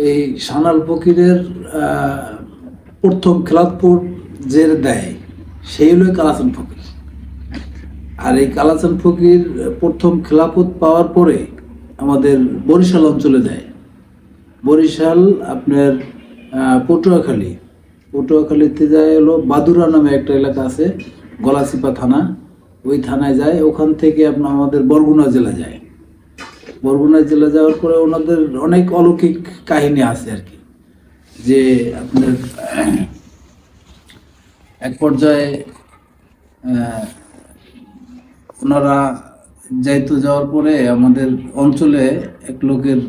এই সানাল ফকিরের প্রথম খেলাফত যে দেয় সেই হলো কালাচান ফকির। আর এই কালাচান ফকির প্রথম খেলাফত পাওয়ার পরে আমাদের বরিশাল অঞ্চলে যায়। বরিশাল আপনার পটুয়াখালীতে যায় হলো বাদুরা নামে একটা এলাকা আছে, গলাচিপা থানা, ওই থানায় যায়। ওখান থেকে আপনার আমাদের বরগুনা জেলা যায়। বরগুনা জেলা যাওয়ার পরে ওনাদের অনেক অলৌকিক কাহিনী আছে আর কি, যে আপনার এক পর্যায়ে ওনারা যাওয়ার পরে আমাদের অঞ্চলে এক লোকের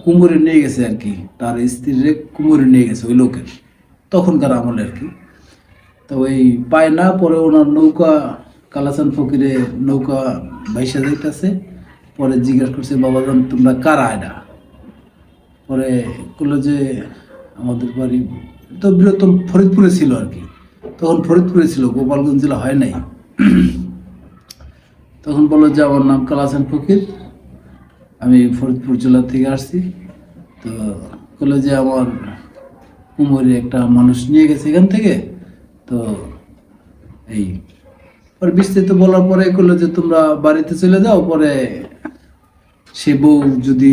কুমোরে নিয়ে গেছে আর কি, তার স্ত্রীরে কুমোরে নিয়ে গেছে ওই লোকের, তখনকার আমলে আর কি। তো ওই পায় না, পরে ওনার নৌকা, কালাচান ফকিরে নৌকা ভাইসা যাইতেছে। পরে জিজ্ঞাসা করছে, বাবাজান তোমরা কারা এটা? পরে বললো যে আমাদের বাড়ি তো বৃহত্তম ফরিদপুরে ছিল আর কি, তখন ফরিদপুরে ছিল, গোপালগঞ্জ জেলা হয় নাই। তখন বললো যে আমার নাম কালাচান ফকির, আমি ফরিদপুর জেলা থেকে আসছি। তো বললো যে আমার কুমোরে একটা মানুষ নিয়ে গেছে এখান থেকে। তো এই পরে বিস্তারিত বলার পরে বললো যে তোমরা বাড়িতে চলে যাও, পরে সে বউ যদি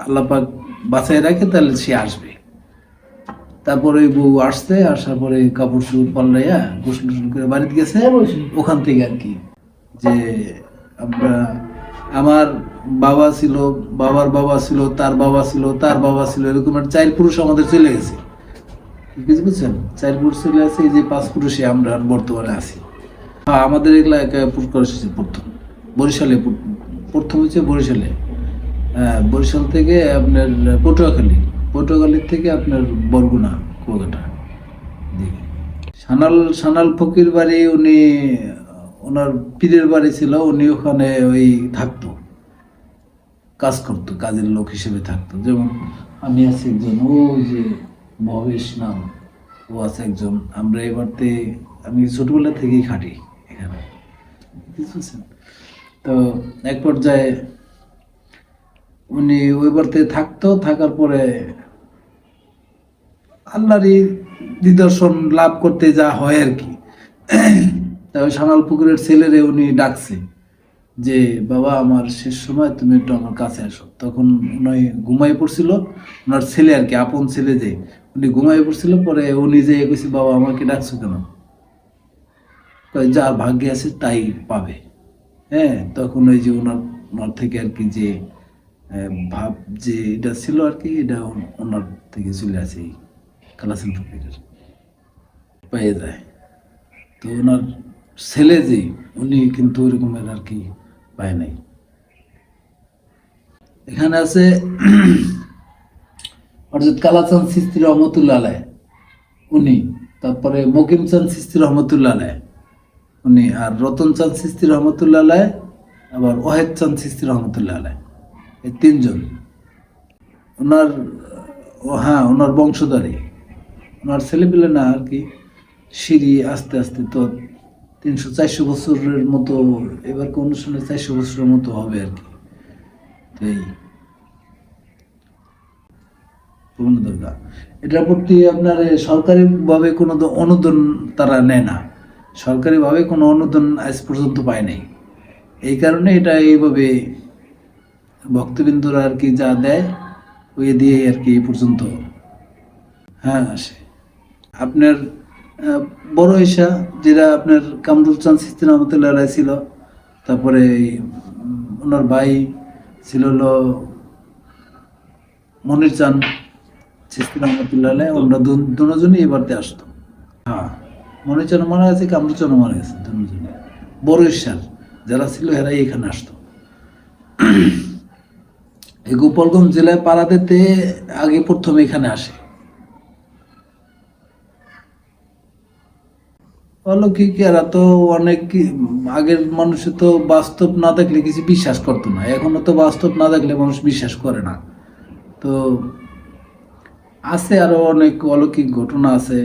আল্লাপাক বাঁচাই রাখে তাহলে সে আসবে। তারপরে ওই বউ আসার পরে কাপড় চোপড় পাল্লাইয়া গোসল টোসল করে বাড়িতে গেছে। ওখান থেকে আর কি যে আমরা, আমার বাবা ছিল, বাবার বাবা ছিল, তার বাবা ছিল, তার বাবা ছিল, এরকম একটা 4 পুরুষ আমাদের চলে গেছে, বুঝছেন? 4 পুরুষ চলে আছে, এই যে 5 পুরুষে আমরা বর্তমানে আছি। হ্যাঁ, আমাদের এগুলা পুরস্কার এসেছে প্রথম বরিশালে, প্রথম হচ্ছে বরিশালে। বরিশাল থেকে আপনার পটুয়াখালীর থেকে আপনার বরগুনা, কুয়াকাটা দিকে। সানাল ফকির বাড়ি, উনি ওনার পীরের বাড়ি ছিল, উনি ওখানে ওই থাকতো, কাজ করতো, কাজের লোক হিসেবে থাকতো। যেমন আমি আছি একজন, ওই যে ভবেশ নাম, ও আছে একজন। আমরা এবারতে আমি ছোটবেলা থেকেই খাটি এখানে, বুঝছেন? তো এক পর্যায়ে উনি ওই বাড়িতে থাকতো, থাকার পরে আল্লাহরই নিদর্শন লাভ করতে যা হয় আর কি। তাই সানাল পুকুরের ছেলেরে উনি ডাকছে যে বাবা আমার শেষ সময় তুমি একটু আমার কাছে আসো। তখন উনি ঘুমাই পড়ছিল, ওনার ছেলে আর কি, আপন ছেলে, যে উনি ঘুমাই পড়ছিল। পরে উনি যে কইছে, বাবা আমাকে ডাকছো কেন? যার ভাগ্যে আছে তাই পাবে। হ্যাঁ, তখন ওই যে ওনার থেকে আর কি যে ভাব যে এটা ছিল আর কি, এটা ওনার থেকে চলে আসে কালাচান ফকিরের, পেয়ে যায়। তো ওনার ছেলে যে, উনি কিন্তু ওরকমের আর কি পায় নাই। এখানে আছে অর্থাৎ কালাচান চিশতি রহমতুল্লাহ আলাইহ, উনি, তারপরে মকিম চাঁদ চিশতি রহমতুল্লাহ আলাইহ উনি, আর রতন চাঁদ চিশতি রহমতুল্লাহ আলাইহ, আবার ওয়াহেদ চাঁদ চিশতি রহমতুল্লাহ আলাইহ, এই 3 জন ওনার, হ্যাঁ ওনার বংশধারী। ওনার ছেলেপিলে না আর কি, সিঁড়ি আস্তে আস্তে তো 300-400 বছরের মতো, এবার কোন অনুষ্ঠানে 400 বছরের মতো হবে আর কি। এই পূর্ণদুর্গা, এটার প্রতি আপনার সরকারিভাবে কোনো অনুদান তারা নেয় না, সরকারিভাবে কোনো অনুদান আজ পর্যন্ত পায় নাই। এই কারণে এটা এইভাবে ভক্তবৃন্দরা আর কি যা দেয় ওই দিয়ে আর কি এই পর্যন্ত হ্যাঁ আসে। আপনার বড় ঈশা, যেটা আপনার কামরুল চাঁদ চিশতি রহমতুল্লাহ আলাইহ ছিল, তারপরে ওনার ভাই ছিল হলো মনির চাঁদ চিশতি রহমতুল্লাহ আলাইহ, ওনারা দুজনই এবারতে আসতো। হ্যাঁ, মনির চাঁদ মারা গেছে, কামরুল চাঁদ মারা গেছে, দুজনে। বড় ঈশার যারা ছিল এরাই এখানে আসতো। এই গোপালগঞ্জ জেলায় পাড়াতে আগে প্রথম এখানে আসে। অলৌকিক এরা তো অনেক, আগের মানুষে তো বাস্তব না দেখলে কিছু বিশ্বাস করতো না, এখনো তো বাস্তব না দেখলে মানুষ বিশ্বাস করে না। তো আছে আরো অনেক অলৌকিক ঘটনা আছে।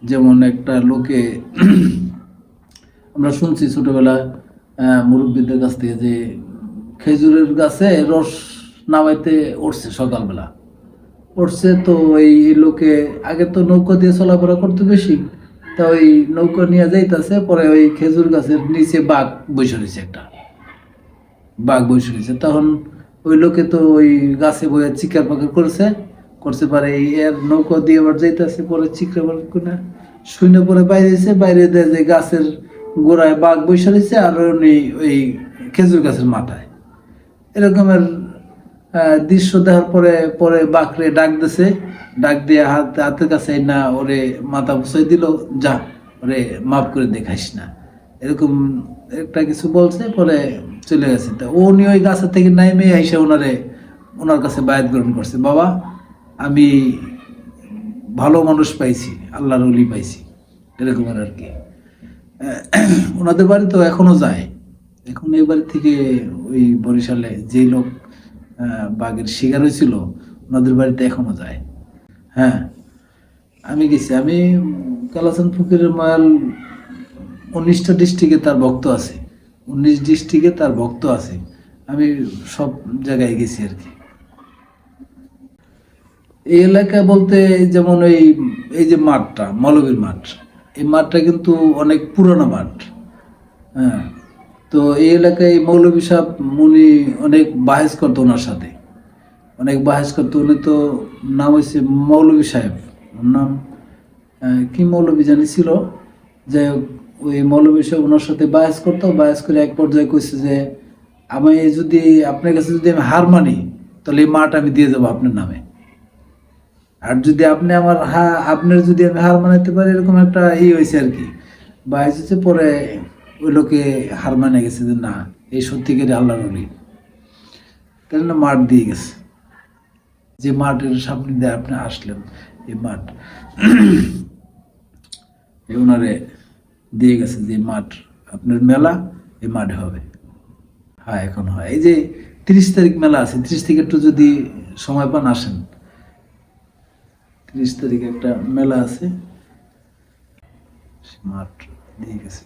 যেমন একটা লোকে আমরা শুনছি ছোটবেলায় মুরব্বীদের কাছ থেকে যে খেজুরের গাছে রস নামাইতে উঠছে সকালবেলা, পড়ছে। তো ওই লোকে আগে তো নৌকা দিয়ে চলাফেরা করতে বেশি, তা ওই নৌকা নিয়ে যাইতেছে, পরে ওই খেজুর গাছের নিচে বাঘ বসে রয়েছে, একটা বাঘ বসে রয়েছে। তখন ওই লোকে তো ওই গাছে বয়ে চিকার পাকার করছে, করছে পারে এই এর নৌকা দিয়ে আবার যাইতেছে, পরে চিকরা পাকার করে শূন্য পরে বাইরে এসে বাইরে দেয় যে গাছের গোড়ায় বাঘ বসে রয়েছে, আর উনি ওই খেজুর গাছের মাথায়। এরকমের দৃশ্য দেখার পরে পরে বাঘরে ডাক দিছে, ডাক দিয়ে হাতের কাছে না ওরে মাথা বুঝাই দিল, যা ওরে মাফ করে দেখাইস না, এরকম একটা কিছু বলছে, পরে চলে গেছে। তা উনি ওই গাছের থেকে নাইমে আইসা ওনার কাছে বায়াত গ্রহণ করছে, বাবা আমি ভালো মানুষ পাইছি, আল্লাহর ওলি পাইছি, এরকমের আর কি। ওনাদের বাড়ি তো এখনো যায়, এখন এই বাড়ি থেকে ওই বরিশালে যে লোক বাঘের শিকার হয়েছিল ওনাদের বাড়িতে এখনো যায়। হ্যাঁ, আমি গেছি। আমি কালাচান ফকিরের মায়াল 19টা ডিস্ট্রিক্টে তার ভক্ত আছে, 19 ডিস্ট্রিক্টে তার ভক্ত আছে। আমি সব জায়গায় গেছি আর কি। এই এলাকা বলতে যেমন এই যে মাঠটা, মৌলবীর মাঠ, এই মাঠটা কিন্তু অনেক পুরনো মাঠ। হ্যাঁ, তো এই এলাকায় মৌলবী সাহেব উনি অনেক বাহেস করতো, ওনার সাথে অনেক বাহেস করতো। উনি তো নাম হয়েছে মৌলবী সাহেব, ওর নাম কি মৌলবী জানি ছিল, যে ওই মৌলবী সাহেব ওনার সাথে বাহেস করতো। বাহেস করে এক পর্যায়ে কইছে যে আমি যদি আপনার কাছে যদি আমি হার মানি, তাহলে এই মাঠ আমি দিয়ে যাবো আপনার নামে, আর যদি আপনি আমার আপনার যদি আমি হার মানাইতে পারি, এরকম একটা হয়েছে আর কি। বাহেস হচ্ছে, পরে ওই লোকে হার মানে গেছে যে না, এই সত্যিকারে আল্লাহর ওলি, তাই না মাঠ দিয়ে গেছে। যে মাঠের সামনে দিয়ে আপনি আসলেন, এই মাঠ ওনারে দিয়ে গেছে যে মাঠ আপনার মেলা এই মাঠে হবে। হ্যাঁ, এখন হয়। এই যে 30 তারিখ মেলা আছে, 30 থেকে একটু যদি সময় পান আসেন। 30 তারিখে একটা মেলা আছে, মাঠ দিয়ে গেছে।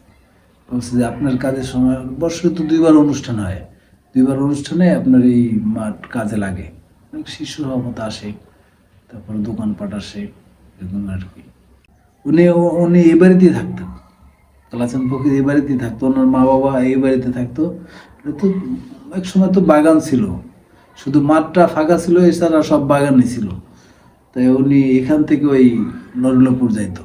বলছে যে আপনার কাজের সময় বছরে তো 2বার অনুষ্ঠান হয়, 2বার অনুষ্ঠানে আপনার এই মাঠ কাজে লাগে। অনেক শিশু মতো আসে, তারপর দোকানপাট আসে, এরকম আর কি। উনি এই বাড়িতেই থাকতেন, কালাচান ফকির এই বাড়িতেই থাকতো, ওনার মা বাবা এই বাড়িতে থাকতো। তো এক সময় তো বাগান ছিল, শুধু মাঠটা ফাঁকা ছিল, এছাড়া সব বাগানই ছিল। তাই উনি এখান থেকে ওই নরুল্লাপুর যাইতো।